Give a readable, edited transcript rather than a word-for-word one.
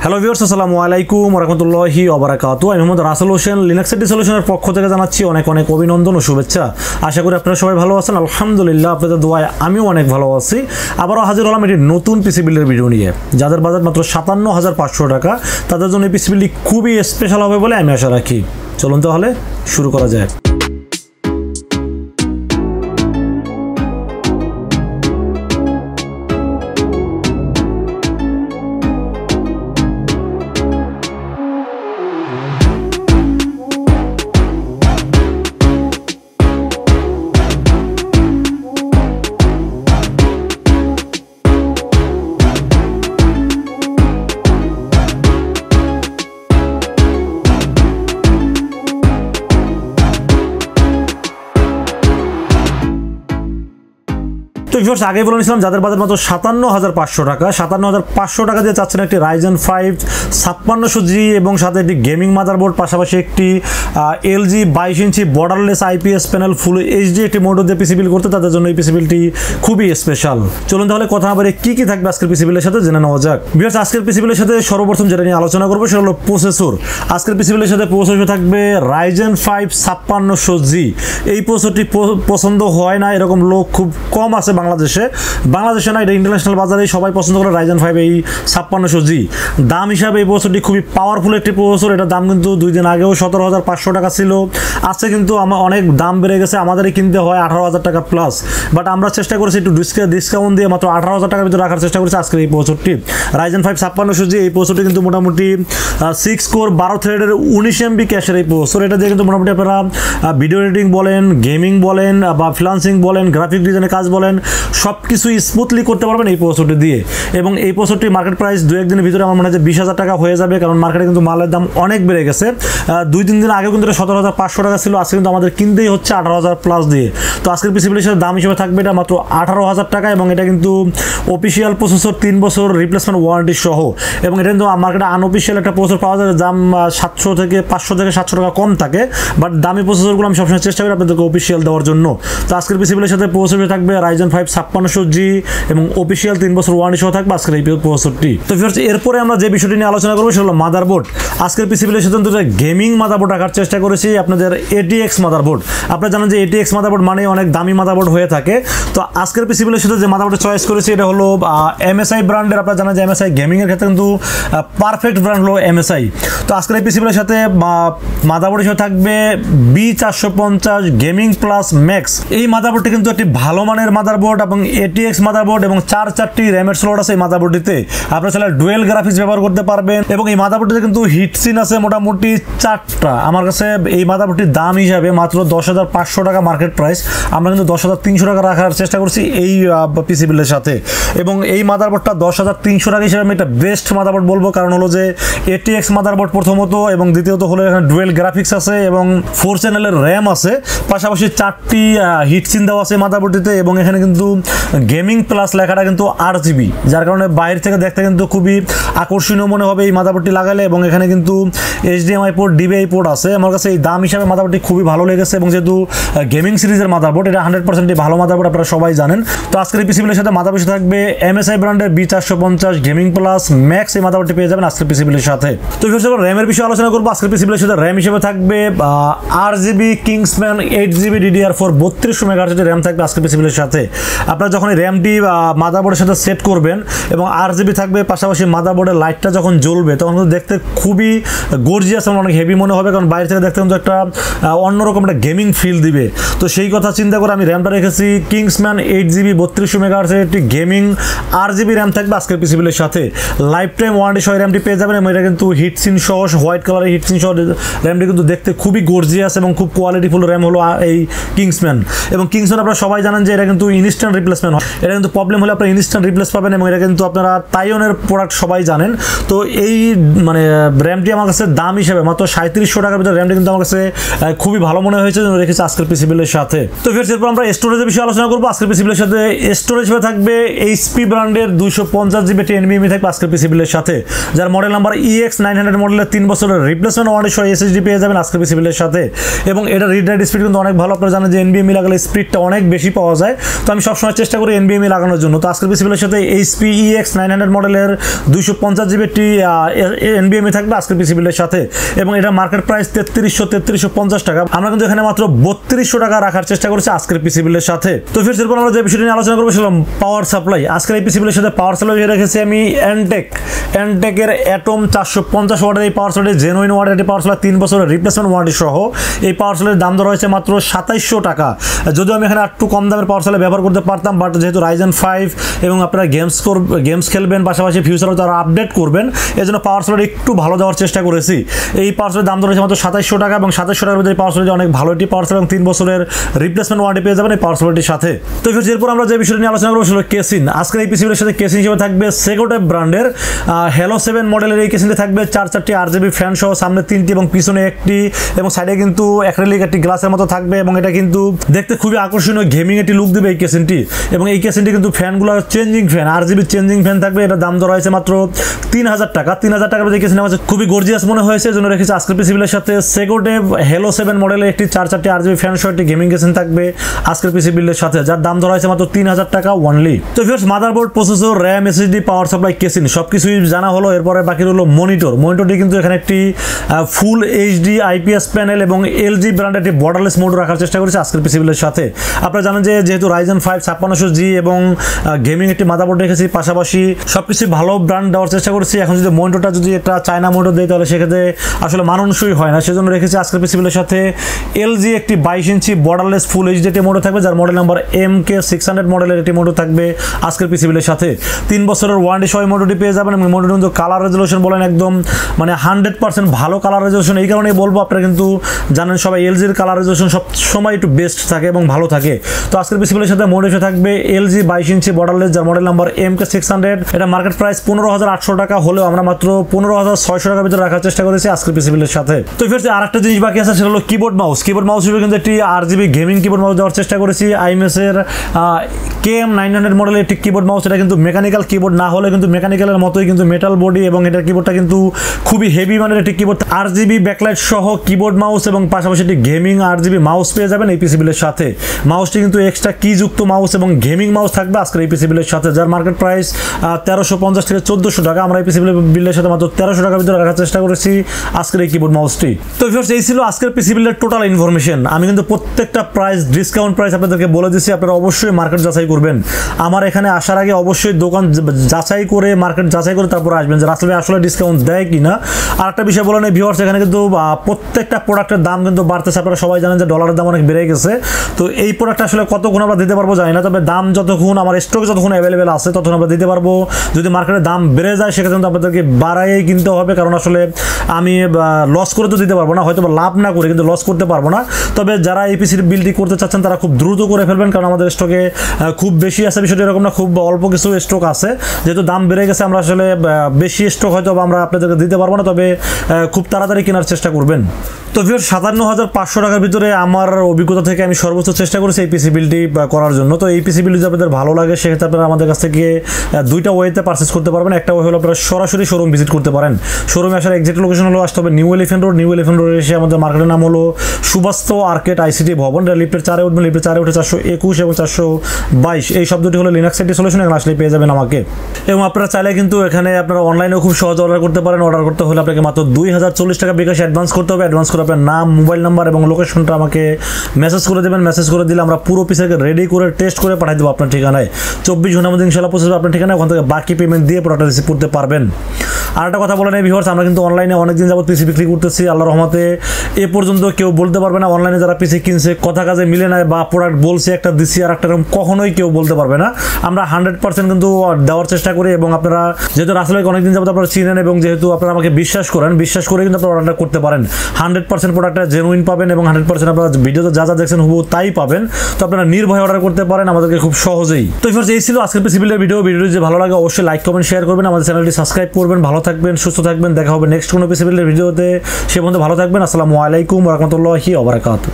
Hello viewers, আসসালামু আলাইকুম ওয়া রাহমাতুল্লাহি ওয়া বারাকাতুহু। আমি মোহাম্মদ রাসেল হোসেন, লিনাক্স এটি সলিউশনের পক্ষ থেকে জানাচ্ছি অনেক অনেক অভিনন্দন ও শুভেচ্ছা। আশা করি আপনারা সবাই ভালো আছেন। আলহামদুলিল্লাহ, আপনাদের দোয়ায় আমিও অনেক ভালো আছি। আবারও হাজির হলাম একটি নতুন পিসি বিল্ডের ভিডিও নিয়ে। যাদের বাজেট মাত্র 57,500 টাকা, তাদের জন্য এই পিসি বিল্ডটি খুবই স্পেশাল হবে বলে আমি আশা রাখি। চলুন তাহলে শুরু করা যায়। তো ভিউয়ার্স, আগে বলে নিয়েছিলাম যাদের বাজেট মাত্র 57,500 টাকা, 57,500 টাকা দিয়ে চাচ্ছেন একটি Ryzen 5 5600G এবং সাথে একটি গেমিং মাদারবোর্ড, পাশাপাশি একটি LG 22 inch borderless IPS panel full HD একটি মোটর দিয়ে পিসি বিল্ড করতে, তাদের জন্য এই পিসি বিল্ডটি খুবই স্পেশাল। চলুন তাহলে কথা না বলে কি থাকবে আজকের পিসি বিল্ডের সাথে জেনে নেওয়া যাক। ভিউয়ার্স, আজকের পিসি বিল্ডের সাথে সর্বপ্রথম যেটা নিয়ে আলোচনা করবো সেটা হলো প্রসেসর। আজকের পিসি বিল্ডের সাথে প্রসেসর থাকবে Ryzen 5 5600G। এই প্রসেসরটি পছন্দ হয় না এরকম লোক খুব কম আছে বাংলাদেশে না, এটা ইন্টারন্যাশনাল বাজারে সবাই পছন্দ করে Ryzen 5 এই 5600G। দাম হিসাবে এই প্রসেসরটি খুবই পাওয়ারফুল একটি প্রসেসর। এটার দাম কিন্তু 2 দিন আগেও 17,500 টাকা ছিল, আছে কিন্তু অনেক দাম বেড়ে গেছে, আমাদেরই কিনতে হয় 18,000 টাকা প্লাস। বাট আমরা চেষ্টা করেছি একটু ডিসকাউন্ট দিয়ে মাত্র 18,000 টাকার ভিতরে রাখার চেষ্টা করেছি আজকের এই প্রসেসরটি Ryzen 5 5600G। এই প্রসেসরটি কিন্তু মোটামুটি 6 কোর 12 থ্রেডের 19 MB ক্যাশের এই প্রসেসর। এটা দিয়ে কিন্তু মোটামুটি আপনারা ভিডিও এডিটিং বলেন, গেমিং বলেন বা ফ্রিল্যান্সিং বলেন, গ্রাফিক ডিজাইনের কাজ বলেন, সব কিছুই স্মুথলি করতে পারবেন এই প্রসেসরটি দিয়ে। এবং এই প্রসেসরটি মার্কেট প্রাইস 2-1 দিনের ভিতরে আমার মনে হয় যে 20,000 টাকা হয়ে যাবে, কারণ মার্কেটে কিন্তু মালের দাম অনেক বেড়ে গেছে। 2-3 দিন আগেও কিন্তু এটা 17,500 টাকা ছিল, আজকে কিন্তু আমাদের কিনতেই হচ্ছে 18,000 প্লাস দিয়ে। তো আজকের পিসি বিল্ডের সাথে দাম হিসেবে থাকবে এটা মাত্র 18,000 টাকা, এবং এটা কিন্তু অফিসিয়াল প্রসেসর 3 বছর রিপ্লেসমেন্ট ওয়ারেন্টি সহ। এবং এটা কিন্তু মার্কেটে আনঅফিসিয়াল একটা প্রসেসর পাওয়া যায়, দাম 500 থেকে 700 টাকা কম থাকে। বাট দামি প্রসেসরগুলো আমি সবসময় চেষ্টা করি আপনাদেরকে অফিসিয়াল দেওয়ার জন্য। তো আজকের পিসি বিল্ডের সাথে প্রসেসর থাকবে Ryzen 5 5600G এবং অফিসিয়াল 3 বছর ওয়ারেন্টি সহ থাকবে আজকের এই প্রসেসরটি। তো ভিউয়ার্স, এরপরে আমরা যে বিষয়টি নিয়ে আলোচনা করবো সেটা হলো মাদারবোর্ড। আজকের পিসি বিল্ডের সাথে দুটো গেমিং মাদারবোর্ড রাখার চেষ্টা করেছি, আপনাদের ATX মাদারবোর্ড। আপনারা জানেন যে ATX মাদারবোর্ড মানে অনেক দামি মাদারবোর্ড হয়ে থাকে। তো আজকের পিসি বিল্ডের সাথে যে মাদারবোর্ডটা চয়েস করেছি এটা হলো MSI ব্র্যান্ডের। আপনারা জানেন যে MSI গেমিং এর ক্ষেত্রে কিন্তু পারফেক্ট ব্র্যান্ড হলো MSI। তো আজকের এই পিসি বিল্ডের সাথে মাদারবোর্ড হিসেবে থাকবে B450 গেমিং প্লাস ম্যাক্স। এই মাদারবোর্ডটি কিন্তু একটি ভালো মানের মাদারবোর্ড এবং ATX মাদারবোর্ড, এবং 4টি র্যামের স্লট আছে এই মাদারবোর্ডটিতে। আপনারা চাইলে ডুয়েল গ্রাফিক্স ব্যবহার করতে পারবেন, এবং এই মাদারবোর্ডটিতে কিন্তু হিটসিন আছে মোটামুটি 4টা। আমার কাছে এই মাদারবোর্ডটির দাম হিসাবে মাত্র 10,500 টাকা মার্কেট প্রাইস, আমরা কিন্তু 10,300 টাকা রাখার চেষ্টা করছি এই পিসি বিল্ডের সাথে। এবং এই মাদারবোর্ডটা 10,300 টাকা হিসেবে আমি একটা বেস্ট মাদারবোর্ড বলবো, কারণ হলো যে ATX মাদারবোর্ড প্রথমত, এবং দ্বিতীয়ত হলো এখানে ডুয়েল গ্রাফিক্স আছে এবং 4 চ্যানেলের র্যাম আছে, পাশাপাশি 4টি হিটসিন দেওয়া আছে মাদারবোর্ডটিতে। এবং এখানে কিন্তু গেমিং প্লাস লেখাটা কিন্তু RGB, যার কারণে বাইরে থেকে দেখতে কিন্তু খুবই আকর্ষণীয় মনে হবে এই মাদারবোর্ডটি লাগালে। এবং এখানে কিন্তু HDMI পোর্ট, DVI পোর্ট আছে। আমার কাছে এই দাম হিসাবে মাদারবোর্ডটি খুবই ভালো লেগেছে, এবং যেহেতু গেমিং সিরিজের মাদারবোর্ড, এটা 100% ভালো মাদারবোর্ড, আপনারা সবাই জানেন। তো আজকের এই পিসি বিল্ডের সাথে মাদারবোর্ড থাকবে MSI ব্র্যান্ডের B450 গেমিং প্লাস ম্যাক্স। এই মাদারবোর্ডটি পেয়ে যাবেন আজকের পিসি বিল্ডের সাথে। তো র্যামের বিষয়ে আলোচনা করবো। আজকের পিসি বিল্ডের সাথে র্যাম হিসেবে থাকবে RGB KINGSMAN 8GB DDR4 3200 MHz RAM থাকবে আজকের পিসি বিল্ডের সাথে। আপনারা যখন এই র্যামটি মাদারবোর্ডের সাথে সেট করবেন এবং RGB থাকবে, পাশাপাশি মাদারবোর্ডের লাইটটা যখন জ্বলবে তখন কিন্তু দেখতে খুবই গর্জিয়াস এবং অনেক হেভি মনে হবে, কারণ বাইরে থেকে দেখতে কিন্তু একটা অন্যরকম একটা গেমিং ফিল দিবে। তো সেই কথা চিন্তা করে আমি র্যামটা রেখেছি KINGSMAN 8GB 3200 MHz একটি গেমিং RGB র্যাম থাকবে আজকের পিসি বিল্ডের সাথে। লাইফ টাইম ওয়ারেন্টি সহ র্যামটি পেয়ে যাবেন, এবং এটা কিন্তু হিটসিন সহ হোয়াইট কালারের হিটসিন সহ র্যামটি কিন্তু দেখতে খুবই গর্জিয়াস এবং খুব কোয়ালিটিফুল র্যাম হলো এই KINGSMAN। এবং KINGSMAN আপনারা সবাই জানেন যে এটা কিন্তু ইনস্ট্যান্ট রিপ্লেসমেন্ট হয়, এটা কিন্তু প্রবলেম হলে আপনারা ইনস্ট্যান্ট রিপ্লেস পাবেন, এবং এটা কিন্তু আপনারা তাইওয়ানের প্রোডাক্ট সবাই জানেন। তো এই মানে র্যামটি আমার কাছে দাম হিসেবে মাত্র 3700 টাকার ভিতরে র্যামটি কিন্তু আমার কাছে খুবই ভালো মনে হয়েছে, জন্য রেখেছি আজকের পিসি বিল্ডের সাথে। তো ফির এরপর আমরা স্টোরেজের বিষয়ে আলোচনা করবো। আজকের পিসি বিল্ডের সাথে স্টোরেজ হিসেবে থাকবে এইচপি ব্র্যান্ডের 250 জিবি এনভিএমই থাকবে আজকের পিসি বিল্ডের সাথে, যার মডেল নাম্বার EX900 মডেলের 3 বছরের রিপ্লেসমেন্ট ওয়ারেন্টি সহ এসএসডি পেয়ে যাবেন আজকের পিসি বিল্ডের সাথে। এবং এটা রিড রাইট স্পিড কিন্তু অনেক ভালো, আপনারা জানেন যে এনভিএমই লাগালে স্পিডটা অনেক বেশি পাওয়া যায়, তো আমি সবসময় চেষ্টা করি এনভিএমই লাগানোর জন্য। তো আজকের পিসি বিল্ডের সাথে এইচপি EX900 মডেলের 250 জিবি এনভিএমই থাকবে আজকের পিসি বিল্ডের সাথে, এবং এটা মার্কেট প্রাইস 3350 টাকা। আমরা কিন্তু এখানে মাত্র 3200 টাকা রাখার চেষ্টা করেছি আজকের পিসি বিল্ডের সাথে। তো ফির এরপর আমরা যে বিষয়টি নিয়ে আলোচনা করবো সেটা পাওয়ার সাপ্লাই। আজকের এই পিসি বিল্ডের সাথে পাওয়ার সাপ্লাই রেখেছি আমি অ্যান্টেকের অ্যাটম 450 ওয়াটের এই পাওয়ার সাপ্লাই, জেনুইন ওয়াটের এই পাওয়ার সাপ্লাই 3 বছরের রিপ্লেসমেন্ট ওয়ারেন্টি সহ এই পাওয়ার সাপ্লাইয়ের দাম ধরা হয়েছে মাত্র 2700 টাকা। যদিও আমি এখানে একটু কম দামের পাওয়ার সাপ্লাই ব্যবহার করতে পারতাম, বাট যেহেতু Ryzen 5 এবং আপনারা গেমস খেলবেন, পাশাপাশি ফিউচারও তারা আপডেট করবেন, এই জন্য পাওয়ার সাপ্লাই একটু ভালো দেওয়ার চেষ্টা করেছি। এই পাওয়ার সাপ্লাইয়ের দাম ধরা হয়েছে মাত্র 2700 টাকা, এবং 2700 টাকার মধ্যে এই পাওয়ার সাপ্লাই অনেক ভালো একটি পাওয়ার সাপ্লাই এবং 3 বছরের রিপ্লেসমেন্ট ওয়ারেন্টি পেয়ে যাবেন এই পাওয়ার সাপ্লাইটির সাথে। তো এরপর আমরা যে বিষয়টি নিয়ে আলোচনা করবো সেটা কেসিন। আজকের এই পিসিবির সাথে কেসিন হিসেবে থাকবে Segotep ব্র্যান্ডের Halo 7 মডেলের এই কেসিনটি থাকবে 4টি আরজিবি ফ্যান সহ, সামনে 3টি এবং পিছনে 1টি, এবং সাইডে কিন্তু অ্যাক্রিলিক একটি গ্লাসের মতো থাকবে, এবং এটা কিন্তু দেখতে খুবই আকর্ষণীয় গেমিং একটি লুক দেবে এই কেসিনটি। এবং এই কেসিনটি কিন্তু ফ্যানগুলো changing fan, RGB changing fan থাকবে, এটা দাম ধরা হয়েছে মাত্র 3000 টাকা। 3000 টাকার মধ্যে কেসিন আমার খুবই গর্জিয়াস মনে হয়েছে, জন্য রেখেছি আজকের পিসিবিলের সাথে Segotep Halo 7 মডেলের একটি 4টি আরজিবি ফ্যান সহ একটি গেমিং কেসিন থাকবে আজকের পিসিবিলের সাথে, যার দাম ধরা হয়েছে মাত্র 3000 টাকা অনলি। তো viewers, motherboard, processor, RAM, SSD, power supply, casing সবকিছুই জানা হলো। এরপরে বাকি হলো মনিটরটি কিন্তু এখানে একটি ফুল এইচডি আইপিএস প্যানেল এবং এলজি ব্র্যান্ডের একটি বর্ডারলেস মোড রাখার চেষ্টা করেছে আজকের পিসিবিলের সাথে। আপনারা জানেন যে যেহেতু Ryzen 5 5600G এবং গেমিং একটি মাদারবোর্ড রেখেছি, পাশাপাশি সবকিছু ভালো ব্র্যান্ড দেওয়ার চেষ্টা করেছি। এখন যদি মনিটরটা যদি একটা চায়না মনিটর দেয় তাহলে সেক্ষেত্রে আসলে মানানসই হয় না, সেজন্য রেখেছি আজকের পিসিবিলের সাথে এলজি একটি 22 ইঞ্চি বর্ডারলেস ফুল এইচডি একটি মোটর থাকবে, যার মডেল নাম্বার MK600 মডেলের একটি মোটর থাকবে আজকের পিসিবিলের সাথে। 3 বছরের ওয়ারেন্টি সহ মোটরটি পেয়ে যাবেন, এবং মোটরটি কিন্তু কালার রেজলিউশন বলেন একদম মানে 100% ভালো কালার রেজলিউশন। এই কারণেই বলবো, আপনারা কিন্তু জানেন সবাই এলজির কালার রেজলিউশন সব সময় একটু বেস্ট থাকে এবং ভালো থাকে। তো আজকের পিসিবিলের সাথে মোটর থাকবে এলজি 22 ইঞ্চি বর্ডারলেস, যার মডেল নাম্বার MK600। এটা মার্কেট প্রাইস 15800 টাকা হলেও আমরা মাত্র 15600 টাকার ভিতরে রাখার চেষ্টা করেছি আজকের পিসিবিলের সাথে। তো ফিরছে আরেকটা জিনিস বাকি আছে, সেটা হলো কিবোর্ড মাউস হিসেবে কিন্তু একটি আরজিবি গেমিং কিবোর্ড মাউস দেওয়ার চেষ্টা করেছি। আইমেসের KM900 মডেলের একটি কিবোর্ড মাউস, এটা কিন্তু মেকানিক্যাল কিবোর্ড না হলে কিন্তু মেকানিক্যালের মতোই কিন্তু মেটাল বডি, এবং এটার কিবোর্ডটা কিন্তু খুবই হেভি মানের একটি কিবোর্ড, আরজিবি ব্যাকলাইট সহ কিবোর্ড মাউস, এবং পাশাপাশি একটি গেমিং আরজিবি মাউস পেয়ে যাবেন এই পিসিবিলের সাথে। মাউসটি কিন্তু এক্সট্রা কি যুক্ত মাউস এবং গেমিং মাউস থাকবে আজকের এই পিসিবিলের সাথে, যার মার্কেট প্রাইস 1350 থেকে 1400 টাকা। আমরা এই পিসিবিলের সাথে মাত্র 1300 টাকার ভিতরে রাখার চেষ্টা করেছি আজকের এই কিবোর্ড মাউসটি। তো ভিউয়ার্স, এই ছিল আজকের পিসিবিলের টোটাল ইনফরমেশন। আমি কিন্তু প্রত্যেকটা প্রাইস, ডিসকাউন্ট প্রাইস আপনাদেরকে বলে দিচ্ছি, আপনারা অবশ্যই মার্কেট যাচাই করবেন। আমার এখানে আসার আগে অবশ্যই দোকান যাচাই করে, মার্কেট যাচাই করে তারপরে আসবেন যে আসলে ডিসকাউন্ট দেয় কিনা। আর একটা বিষয় বলে নেই ভিউয়ার্স, এখানে কিন্তু প্রত্যেকটা প্রোডাক্টের দাম কিন্তু বাড়তেছে। আপনারা সবাই জানেন যে ডলারের দাম অনেক বেড়ে গেছে, তো এই প্রোডাক্ট আসলে কতক্ষণ আমরা দিতে পারবো জানি না, তবে দাম যতক্ষণ আমার স্টকে যতক্ষণ অ্যাভেলেবেল আছে ততক্ষণ আমরা দিতে পারবো। যদি মার্কেটের দাম বেড়ে যায় সেক্ষেত্রে কিন্তু আপনাদেরকে বাড়াইয়েই কিনতে হবে, কারণ আসলে আমি লস করে তো দিতে পারবো না, হয়তো লাভ না করে কিন্তু লস করতে পারবো না। তবে যারা এই পিসির বিলটি করতে চাচ্ছেন তারা খুব দ্রুত করে ফেলবেন, কারণ আমাদের স্টকে খুব বেশি আছে বিষয়টা এরকম না, খুব অল্প কিছু স্টক আছে। যেহেতু দাম বেড়ে গেছে আমরা আসলে বেশি স্টক হয়তো আমরা আপনাদেরকে দিতে পারবো না, তবে খুব তাড়াতাড়ি কেনার চেষ্টা করবেন। তো ভিউয়ার্স, 57500 টাকার ভিতরে আমার অভিজ্ঞতা থেকে আমি সর্বোচ্চ চেষ্টা করেছি এই পিসি বিলটি করার জন্য। তো এই পিসি বিল যদি আপনাদের ভালো লাগে সেক্ষেত্রে আপনারা আমাদের কাছ থেকে দুইটা ওয়েতে পারচেস করতে পারবেন। একটা ওয়ে হলো আপনারা সরাসরি শোরুম ভিজিট করতে পারেন। শোরুমে আসার এক্সাক্ট লোকেশন হলো আসতে হবে নিউ এলিফ্যান্ট রোড এসে আমাদের মার্কেটের নাম হলো সুবাস্তু আর্কেড আইসিটি ভবন। লিফটের 4-এ উঠবেন, লিফটের 4-এ উঠে 421 এবং 422 এই শব্দটি হলো লিনাক্স আইটি সলিউশন, এখানে আসলে পেয়ে যাবেন আমাকে। এবং আপনারা চাইলে কিন্তু এখানে আপনারা অনলাইনেও খুব সহজে অর্ডার করতে পারেন। অর্ডার করতে হলে আপনাকে মাত্র 2040 টাকা বিকাশ অ্যাডভান্স করতে হবে। অ্যাডভান্স করে আপনার নাম, মোবাইল নাম্বার এবং লোকেশনটা আমাকে মেসেজ করে দেবেন। মেসেজ করে দিলে আমরা পুরো পিসটাকে রেডি করে টেস্ট করে পাঠিয়ে দেবো আপনার ঠিকানায়। 24 ঘন্টার মধ্যে ইনশাআল্লাহ পৌঁছে যাবে আপনার ঠিকানায়। ওখান থেকে বাকি পেমেন্ট দিয়ে প্রোডাক্টটা রিসিভ করতে পারবেন। আর একটা কথা বলে নেই ভিউয়ার্স, আমরা কিন্তু অনলাইনে অনেকদিন যাবত পিসি বিক্রি করতেছি। আল্লাহর রহমতে এ পর্যন্ত কেউ বলতে পারবে না অনলাইনে যারা পিসি কিনছে কথা কাজে মিলে নাই, বা প্রোডাক্ট বলছে একটা দিচ্ছি আর একটা কখনোই কেউ বলতে পারবে না। আমরা 100% কিন্তু দেওয়ার চেষ্টা করি, এবং আপনারা যেহেতু রাসেলকে অনেকদিন যাবত আপনারা চিনেন এবং যেহেতু আপনারা আমাকে বিশ্বাস করে কিন্তু আপনারা অর্ডারটা করতে পারেন। 100% প্রোডাক্টটা জেনুইন পাবেন এবং 100% আপনারা ভিডিওতে যা যা দেখছেন হুবহু তাই পাবেন। তো আপনারা নির্ভয়ে অর্ডার করতে পারেন আমাদেরকে খুব সহজেই। তো ভিউয়ার্স, এই ছিল আজকের পিসি বিলের ভিডিওটি যদি ভালো লাগে অবশ্যই লাইক কমেন্ট শেয়ার করবেন, আমাদের চ্যানেলটি সাবস্ক্রাইব করবেন। ভালো থাকবেন, সুস্থ থাকবেন। দেখা দেখা হবে নেক্সট কোনো পিসি বিল্ডের ভিডিওতে। সে পর্যন্ত ভালো থাকবেন। আসসালামু আলাইকুম ওয়া রাহমাতুল্লাহি ওয়া বারাকাতুহু।